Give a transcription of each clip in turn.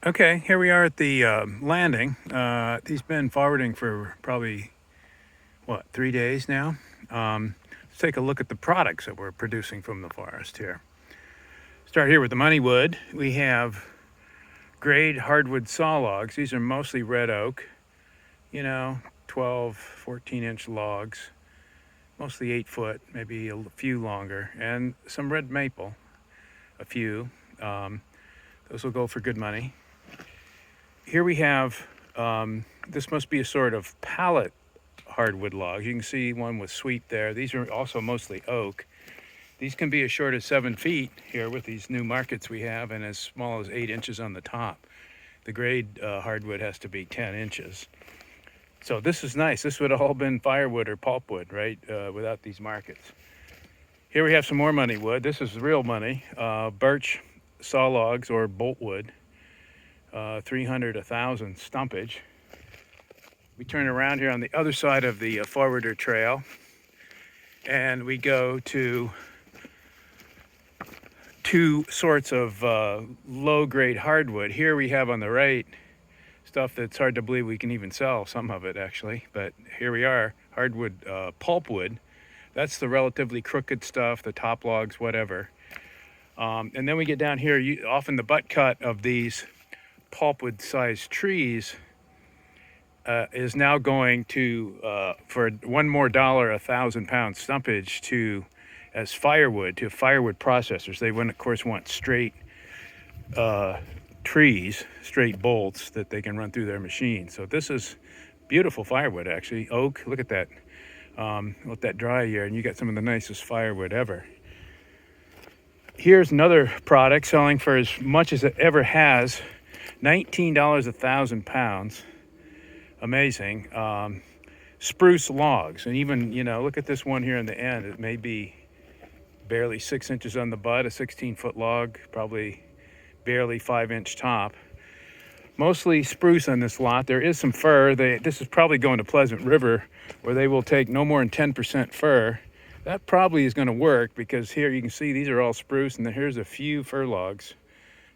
Okay, here we are at the landing. He's been forwarding for probably, what, 3 days now? Let's take a look at the products that we're producing from the forest here. Start here with the money wood. We have grade hardwood saw logs. These are mostly red oak, 12, 14-inch logs, mostly 8 foot, maybe a few longer, and some red maple, a few. Those will go for good money. Here we have, this must be a sort of pallet hardwood log. You can see one with sweet there. These are also mostly oak. These can be as short as 7 feet here with these new markets we have, and as small as 8 inches on the top. The grade hardwood has to be 10 inches. So this is nice. This would have all been firewood or pulpwood, right, without these markets. Here we have some more money wood. This is real money. Birch saw logs or boltwood. 300, 1,000 stumpage. We turn around here on the other side of the forwarder trail, and we go to two sorts of low-grade hardwood. Here we have on the right stuff that's hard to believe we can even sell, some of it actually, but here we are, hardwood pulpwood. That's the relatively crooked stuff, the top logs, whatever. And then we get down here, often the butt cut of these pulpwood sized trees is now going to for one more dollar, 1,000-pound stumpage as firewood to firewood processors. They of course want straight trees, straight bolts that they can run through their machine. So this is beautiful firewood, actually. Oak, look at that. Let that dry here, and you got some of the nicest firewood ever. Here's another product selling for as much as it ever has. $19 1,000 pounds. Amazing. Spruce logs. And even, look at this one here in the end. It may be barely 6 inches on the butt, a 16-foot log, probably barely 5-inch top. Mostly spruce on this lot. There is some fir. This is probably going to Pleasant River, where they will take no more than 10% fir. That probably is going to work, because here you can see these are all spruce, and here's a few fir logs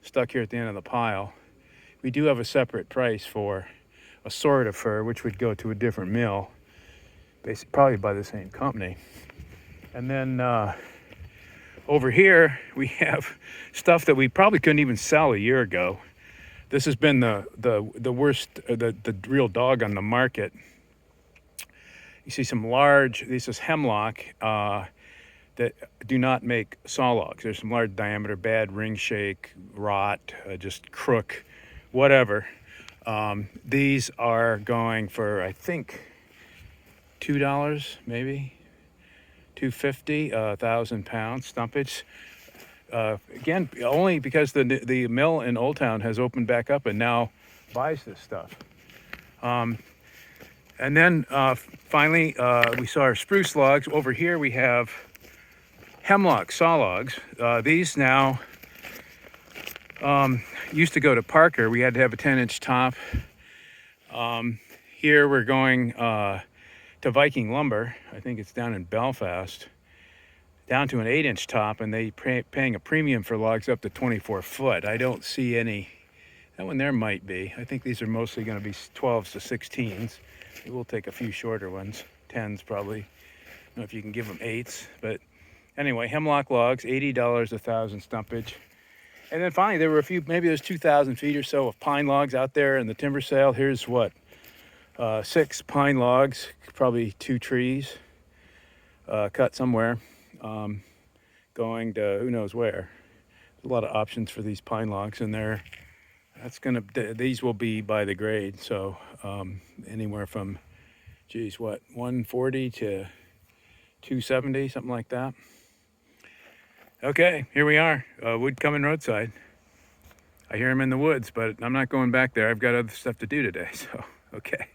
stuck here at the end of the pile. We do have a separate price for a sort of fir, which would go to a different mill, basically probably by the same company. And then over here we have stuff that we probably couldn't even sell a year ago. This has been the worst, the real dog on the market. You see some large, this is hemlock, that do not make saw logs. There's some large diameter, bad ring shake, rot, just crook, whatever. These are going for, I think, $2, maybe $2.50, 1,000 pounds stumpage. Again, only because the mill in Old Town has opened back up and now buys this stuff. And then finally, we saw our spruce logs. Over here we have hemlock saw logs. These now used to go to Parker. We had to have a 10-inch top. Here we're going to Viking Lumber. I think it's down in Belfast. Down to an 8-inch top, and they paying a premium for logs up to 24 foot. I don't see any. That one there might be. I think these are mostly going to be 12s to 16s. We will take a few shorter ones, 10s probably. I don't know if you can give them 8s, but anyway, hemlock logs, $80 1,000 stumpage. And then finally, there were a few, maybe there's 2,000 feet or so of pine logs out there in the timber sale. Here's what, 6 pine logs, probably 2 trees cut somewhere, going to who knows where. There's a lot of options for these pine logs, and these will be by the grade. So anywhere from, 140 to 270, something like that. Okay, here we are, wood coming roadside. I hear him in the woods, but I'm not going back there. I've got other stuff to do today, so okay.